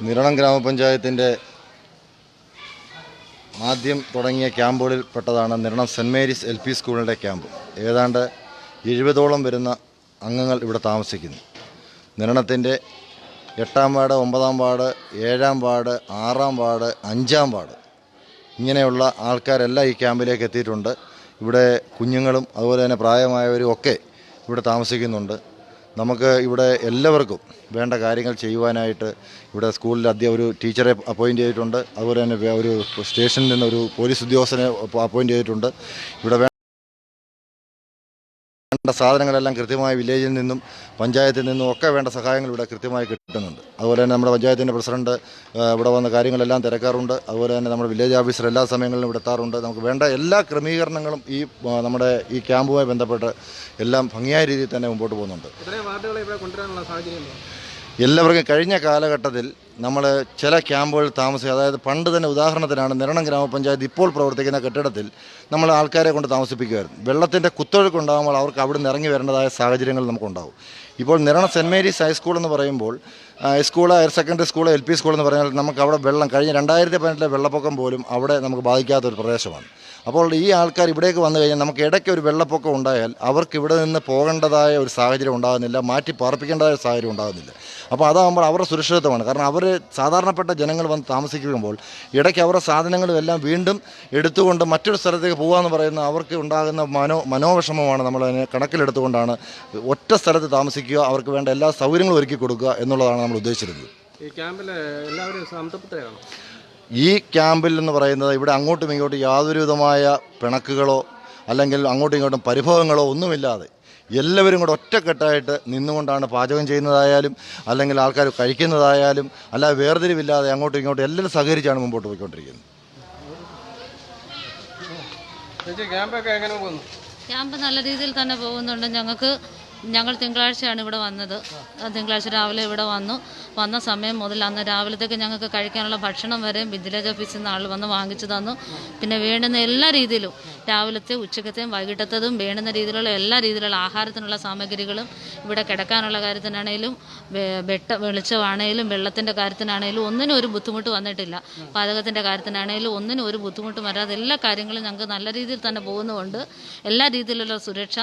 നിരണം ഗ്രാമപഞ്ചായത്തിൻ്റെ ആദ്യം തുടങ്ങിയ ക്യാമ്പുകളിൽ പെട്ടതാണ് നിരണം സെൻറ്റ് മേരീസ് LP സ്കൂളിൻ്റെ ക്യാമ്പ്. ഏതാണ്ട് 70ഓളം വരുന്ന അംഗങ്ങൾ ഇവിടെ താമസിക്കുന്നു. നിരണത്തിൻ്റെ 8-ാം ward, 9-ാം ward, 7-ാം ward, 6-ാം ward, 5-ാം ward ഇങ്ങനെയുള്ള ആൾക്കാരെല്ലാം ഈ ക്യാമ്പിലേക്ക് എത്തിയിട്ടുണ്ട്. ഇവിടെ കുഞ്ഞുങ്ങളും അതുപോലെ തന്നെ പ്രായമായവരും ഒക്കെ ഇവിടെ താമസിക്കുന്നുണ്ട്. നമുക്ക് ഇവിടെ എല്ലാവർക്കും വേണ്ട കാര്യങ്ങൾ ചെയ്യുവാനായിട്ട് ഇവിടെ സ്കൂളിൽ ഒരു ടീച്ചറെ അപ്പോയിൻ്റ് ചെയ്തിട്ടുണ്ട്. അതുപോലെ തന്നെ ഒരു സ്റ്റേഷനിൽ നിന്ന് ഒരു പോലീസ് ഉദ്യോഗസ്ഥനെ അപ്പോയിൻ്റ് ചെയ്തിട്ടുണ്ട്. ഇവിടെ വേണ്ട സാധനങ്ങളെല്ലാം കൃത്യമായി വില്ലേജിൽ നിന്നും പഞ്ചായത്തിൽ നിന്നും ഒക്കെ വേണ്ട സഹായങ്ങൾ ഇവിടെ കൃത്യമായി കിട്ടുന്നുണ്ട്. അതുപോലെ തന്നെ നമ്മുടെ പഞ്ചായത്തിൻ്റെ പ്രസിഡന്റ് ഇവിടെ വന്ന കാര്യങ്ങളെല്ലാം തിരക്കാറുണ്ട്. അതുപോലെ തന്നെ നമ്മുടെ വില്ലേജ് ഓഫീസർ എല്ലാ സമയങ്ങളിലും ഇവിടെ എത്താറുണ്ട്. നമുക്ക് വേണ്ട എല്ലാ ക്രമീകരണങ്ങളും നമ്മുടെ ഈ ക്യാമ്പുമായി ബന്ധപ്പെട്ട് എല്ലാം ഭംഗിയായ രീതിയിൽ തന്നെ മുമ്പോട്ട് പോകുന്നുണ്ട്. എല്ലാവർക്കും കഴിഞ്ഞ കാലഘട്ടത്തിൽ നമ്മൾ ചില ക്യാമ്പുകളിൽ താമസിക്കുക, അതായത് പണ്ട് തന്നെ ഉദാഹരണത്തിനാണ് നിരണം ഗ്രാമപഞ്ചായത്ത് ഇപ്പോൾ പ്രവർത്തിക്കുന്ന കെട്ടിടത്തിൽ നമ്മൾ ആൾക്കാരെ കൊണ്ട് താമസിപ്പിക്കുമായിരുന്നു. വെള്ളത്തിൻ്റെ കുത്തൊഴുക്കുണ്ടാകുമ്പോൾ അവർക്ക് അവിടെ നിന്ന് ഇറങ്ങി വരേണ്ടതായ സാഹചര്യങ്ങൾ നമുക്കുണ്ടാവും. ഇപ്പോൾ നിരണം സെൻറ്റ് മേരീസ് ഹൈസ്കൂൾ എന്ന് പറയുമ്പോൾ high school, higher secondary school, LP school എന്ന് പറഞ്ഞാൽ നമുക്ക് അവിടെ വെള്ളം കഴിഞ്ഞ 2018 വെള്ളപ്പൊക്കം പോലും അവിടെ നമുക്ക് ബാധിക്കാത്തൊരു പ്രദേശമാണ്. അപ്പോൾ ഈ ആൾക്കാർ ഇവിടേക്ക് വന്നു കഴിഞ്ഞാൽ നമുക്ക് ഇടയ്ക്ക് ഒരു വെള്ളപ്പൊക്കം ഉണ്ടായാൽ അവർക്ക് ഇവിടെ നിന്ന് പോകേണ്ടതായ ഒരു സാഹചര്യം ഉണ്ടാകുന്നില്ല, മാറ്റി പാർപ്പിക്കേണ്ടതായ ഒരു സാഹചര്യം ഉണ്ടാകുന്നില്ല. അപ്പോൾ അതാകുമ്പോൾ അവരുടെ സുരക്ഷിതത്വമാണ്. കാരണം അവർ സാധാരണപ്പെട്ട ജനങ്ങൾ വന്ന് താമസിക്കുമ്പോൾ ഇടയ്ക്ക് അവരുടെ സാധനങ്ങളും എല്ലാം വീണ്ടും എടുത്തുകൊണ്ട് മറ്റൊരു സ്ഥലത്തേക്ക് പോകാമെന്ന് പറയുന്ന അവർക്ക് ഉണ്ടാകുന്ന മനോവിഷമമാണ് നമ്മളതിനെ കണക്കിലെടുത്തുകൊണ്ടാണ് ഒറ്റ സ്ഥലത്ത് താമസിക്കുക, അവർക്ക് വേണ്ട എല്ലാ സൗകര്യങ്ങളും ഒരുക്കി കൊടുക്കുക എന്നുള്ളതാണ് നമ്മൾ ഉദ്ദേശിച്ചിരുന്നത്. ഈ ക്യാമ്പിൽ എല്ലാവരും സംതൃപ്തരാണ്. ഈ ക്യാമ്പിൽ എന്ന് പറയുന്നത് ഇവിടെ അങ്ങോട്ടും ഇങ്ങോട്ടും യാതൊരു വിധമായ പിണക്കുകളോ അല്ലെങ്കിൽ അങ്ങോട്ടും ഇങ്ങോട്ടും പരിഭവങ്ങളോ ഒന്നുമില്ലാതെ എല്ലാവരും കൂടെ ഒറ്റക്കെട്ടായിട്ട് നിന്നുകൊണ്ടാണ് പാചകം ചെയ്യുന്നതായാലും അല്ലെങ്കിൽ ആൾക്കാർ കഴിക്കുന്നതായാലും അല്ലാതെ വേർതിരിവില്ലാതെ അങ്ങോട്ടും ഇങ്ങോട്ടും എല്ലാവരും സഹകരിച്ചാണ് മുമ്പോട്ട് പോയിക്കൊണ്ടിരിക്കുന്നത്. ക്യാമ്പ് നല്ല രീതിയിൽ തന്നെ പോകുന്നുണ്ട്. ഞങ്ങൾ തിങ്കളാഴ്ചയാണ് ഇവിടെ വന്നത്. തിങ്കളാഴ്ച രാവിലെ ഇവിടെ വന്ന സമയം മുതൽ അന്ന് രാവിലത്തേക്ക് ഞങ്ങൾക്ക് കഴിക്കാനുള്ള ഭക്ഷണം വരെ വില്ലേജ് ഓഫീസിൽ നിന്ന് ആൾ വന്ന് വാങ്ങിച്ചു തന്നു. പിന്നെ വേണ്ടുന്ന എല്ലാ രീതിയിലും രാവിലത്തെ ഉച്ചക്കത്തെയും വൈകിട്ടത്തതും വേണ്ടുന്ന രീതിയിലുള്ള എല്ലാ രീതിയിലുള്ള ആഹാരത്തിനുള്ള സാമഗ്രികളും ഇവിടെ കിടക്കാനുള്ള കാര്യത്തിനാണേലും വെളിച്ചമാണേലും വെള്ളത്തിൻ്റെ കാര്യത്തിനാണേലും ഒന്നിനും ഒരു ബുദ്ധിമുട്ട് വന്നിട്ടില്ല. പാചകത്തിൻ്റെ കാര്യത്തിനാണേലും ഒന്നിനും ഒരു ബുദ്ധിമുട്ടും വരാതെ എല്ലാ കാര്യങ്ങളും ഞങ്ങൾക്ക് നല്ല രീതിയിൽ തന്നെ പോകുന്നതുകൊണ്ട് എല്ലാ രീതിയിലുള്ള സുരക്ഷ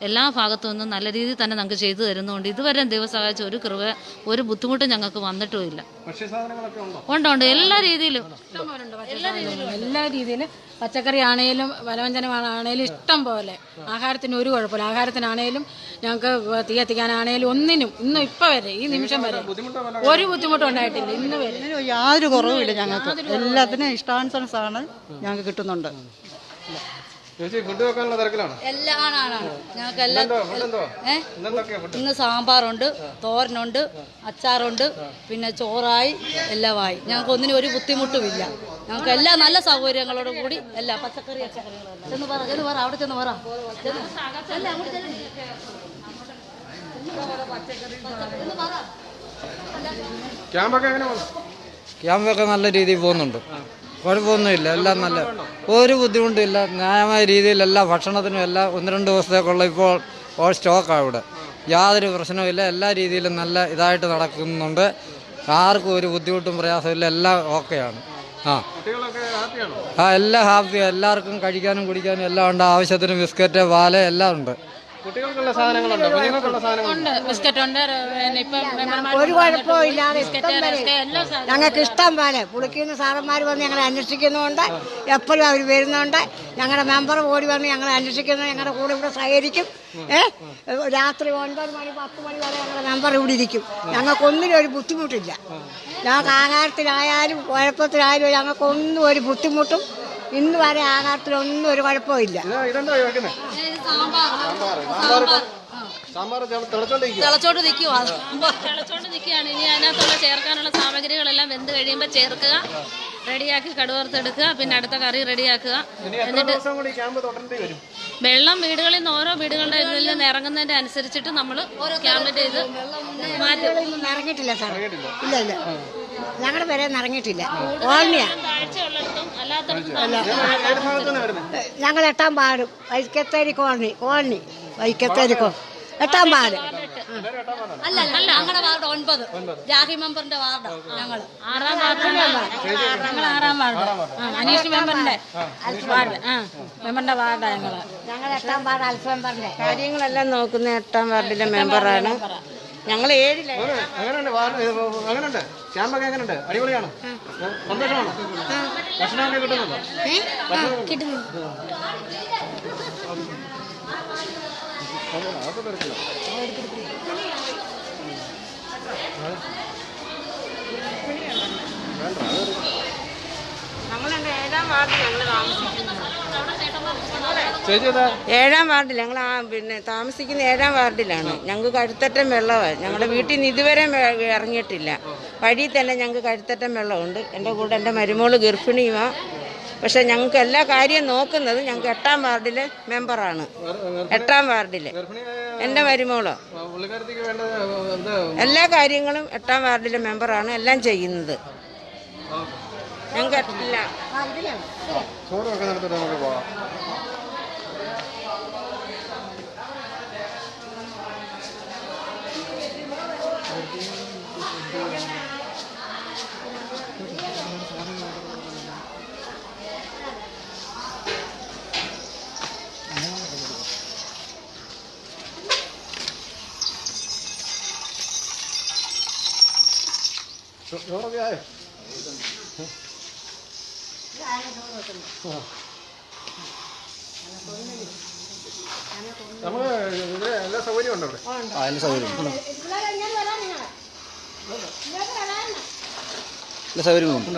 എല്ലാ ഭാഗത്തു നിന്നും നല്ല രീതിയിൽ തന്നെ ഞങ്ങൾക്ക് ചെയ്തു തരുന്നുണ്ട്. ഇതുവരെ ദൈവം സഹായിച്ച ഒരു ബുദ്ധിമുട്ടും ഞങ്ങൾക്ക് വന്നിട്ടുമില്ല. ഉണ്ട് എല്ലാ രീതിയിലും പച്ചക്കറി ആണേലും വനവ്യഞ്ജനമാണേലും ഇഷ്ടം പോലെ. ആഹാരത്തിന് ഒരു കുഴപ്പമില്ല. ആഹാരത്തിനാണേലും ഞങ്ങൾക്ക് തീ കത്തിക്കാനാണേലും ഒന്നിനും ഇന്നും ഇപ്പം വരെ ഈ നിമിഷം വരെ ഒരു ബുദ്ധിമുട്ടും ഉണ്ടായിട്ടില്ല. ഇന്ന് വരെ യാതൊരു കുറവുമില്ല. ഞങ്ങൾക്ക് എല്ലാത്തിനും ഇഷ്ടാനുസരണമാണ് ഞങ്ങൾക്ക് കിട്ടുന്നുണ്ട്. ഇന്ന് സാമ്പാറുണ്ട്, തോരനുണ്ട്, അച്ചാറുണ്ട്, പിന്നെ ചോറായി എല്ലാമായി. ഞങ്ങൾക്ക് ഒന്നിനും ഒരു ബുദ്ധിമുട്ടുമില്ല. ഞങ്ങൾക്ക് എല്ലാ നല്ല സൗകര്യങ്ങളോടും കൂടി എല്ലാ പച്ചക്കറി അവിടെ ചെന്ന് പറ. ക്യാമ്പൊക്കെ നല്ല രീതിയിൽ പോകുന്നുണ്ട്. കുഴപ്പമൊന്നുമില്ല. എല്ലാം നല്ല ഒരു ബുദ്ധിമുട്ടില്ല. ന്യായമായ രീതിയിൽ എല്ലാ ഭക്ഷണത്തിനും എല്ലാം 1-2 ദിവസത്തേക്കുള്ള ഇപ്പോൾ സ്റ്റോക്കാണ് ഇവിടെ. യാതൊരു പ്രശ്നവുമില്ല. എല്ലാ രീതിയിലും നല്ല ഇതായിട്ട് നടക്കുന്നുണ്ട്. ആർക്കും ഒരു ബുദ്ധിമുട്ടും പ്രയാസമില്ല. എല്ലാം ഓക്കെയാണ്. എല്ലാം ഹാപ്പിയാണ്. എല്ലാവർക്കും കഴിക്കാനും കുടിക്കാനും എല്ലാം ഉണ്ട്. ആവശ്യത്തിന് ബിസ്ക്കറ്റ്, പാല് എല്ലാം ഉണ്ട്. ഒരു കുഴപ്പമില്ലാതെ ഞങ്ങൾക്ക് ഇഷ്ടം പോലെ പുളിക്കുന്ന സാറന്മാർ വന്ന് ഞങ്ങളെ അന്വേഷിക്കുന്നുണ്ട്. എപ്പോഴും അവർ വരുന്നുണ്ട്. ഞങ്ങളുടെ മെമ്പർ ഓടി വന്ന് ഞങ്ങളെ അന്വേഷിക്കുന്നു. ഞങ്ങളുടെ കൂടെ ഇവിടെ സഹകരിക്കും. രാത്രി 9 മണി 10 മണി വരെ ഞങ്ങളുടെ മെമ്പർ ഇവിടെ ഇരിക്കും. ഞങ്ങൾക്കൊന്നിനും ഒരു ബുദ്ധിമുട്ടില്ല. ഞങ്ങൾക്ക് ആഹാരത്തിലായാലും കുഴപ്പത്തിലായാലും ഞങ്ങൾക്കൊന്നും ഒരു ബുദ്ധിമുട്ടും ഇന്ന് വരെ ആഹാരത്തിലൊന്നും ഒരു കുഴപ്പമില്ല. തിളച്ചോണ്ട് നിൽക്കുകയാണ്. ഇനി അതിനകത്തുള്ള ചേർക്കാനുള്ള സാമഗ്രികളെല്ലാം വെന്ത് കഴിയുമ്പോൾ ചേർക്കുക, റെഡിയാക്കി കടുവറുത്തെടുക്കുക, പിന്നെ അടുത്ത കറി റെഡിയാക്കുക. എന്നിട്ട് വെള്ളം വീടുകളിൽ നിന്ന് ഓരോ വീടുകളുടെ ഇതിൽ നിന്ന് ഇറങ്ങുന്നതിന്റെ അനുസരിച്ചിട്ട് നമ്മൾ ക്യാമ്പിന്റെ ഇത് ഇറങ്ങിയിട്ടില്ല സാർ. ഇല്ല ഇല്ല, ഞങ്ങളുടെ പേരെ ഇറങ്ങിയിട്ടില്ല. ഞങ്ങൾ 8-ാം വാർഡ് വൈക്കത്തേരി കോളനി 8-ാം വാർഡ്. അല്ല ഞങ്ങളുടെ വാർഡ് 9 രാഹി മെമ്പറിന്റെ വാർഡാണ് ഞങ്ങള്. ഞങ്ങൾ 6-ാം വാർഡ് അനീഷ് മെമ്പറിന്റെ വാർഡ് മെമ്പറിന്റെ വാർഡാണ് ഞങ്ങള്. ഞങ്ങൾ 8-ാം വാർഡ് അൽഫ് മെമ്പറിന്റെ കാര്യങ്ങളെല്ലാം നോക്കുന്ന 8-ാം വാർഡിലെ മെമ്പറാണ്. ഞങ്ങൾ 7-ലാണ്. എങ്ങനെയുണ്ട് ക്യാമ്പൊക്കെ? എങ്ങനെയുണ്ട്? അടിപൊളിയാണ്? സന്തോഷമാണോ? ഭക്ഷണമൊക്കെ കിട്ടുന്നുണ്ടോ? ഞങ്ങളുണ്ട് 7-ാം വാർഡിൽ ഞങ്ങൾ താമസിക്കുന്നത്. ചേച്ചി 7-ാം വാർഡിൽ ഞങ്ങൾ പിന്നെ താമസിക്കുന്ന 7-ാം വാർഡിലാണ്. ഞങ്ങൾക്ക് കഴുത്തറ്റം വെള്ളമാണ്. ഞങ്ങളുടെ വീട്ടിൽ നിന്ന് ഇതുവരെ ഇറങ്ങിയിട്ടില്ല. വഴിയിൽ തന്നെ ഞങ്ങൾക്ക് കഴുത്തറ്റം വെള്ളമുണ്ട്. എൻ്റെ കൂടെ എൻ്റെ മരുമോള് ഗർഭിണിയുമാണ്. പക്ഷെ ഞങ്ങൾക്ക് എല്ലാ കാര്യവും നോക്കുന്നത് ഞങ്ങൾക്ക് 8-ാം വാർഡിലെ മെമ്പറാണ്. 8-ാം വാർഡിലെ എൻ്റെ മരുമോള് എല്ലാ കാര്യങ്ങളും 8-ാം വാർഡിലെ മെമ്പറാണ് എല്ലാം ചെയ്യുന്നത്. ഞങ്ങൾക്ക് ഇല്ല. ചോറൊക്കെ നടത്തിട്ട് നമുക്ക് പോകാം. ചോറൊക്കെ ആയോ? നമുക്ക് ഇവിടെ എല്ലാ സൗകര്യവും ഉണ്ടോ? ഇവിടെ എല്ലാ സൗകര്യവും ഉണ്ട്.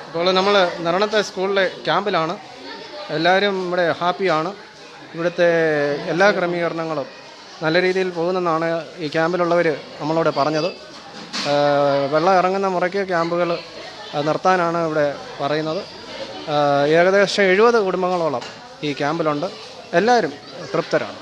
ഇപ്പോൾ നമ്മൾ നിരണത്തെ സ്കൂളിലെ ക്യാമ്പിലാണ്. എല്ലാവരും ഇവിടെ ഹാപ്പിയാണ്. ഇവിടുത്തെ എല്ലാ ക്രമീകരണങ്ങളും നല്ല രീതിയിൽ പോകുന്നെന്നാണ് ഈ ക്യാമ്പിലുള്ളവർ നമ്മളോട് പറഞ്ഞത്. വെള്ളം ഇറങ്ങുന്ന മുറയ്ക്ക് ക്യാമ്പുകൾ നിർത്താനാണ് ഇവിടെ പറയുന്നത്. ഏകദേശം 70 കുടുംബങ്ങളോളം ഈ ക്യാമ്പിലുണ്ട്. എല്ലാവരും തൃപ്തരാണ്.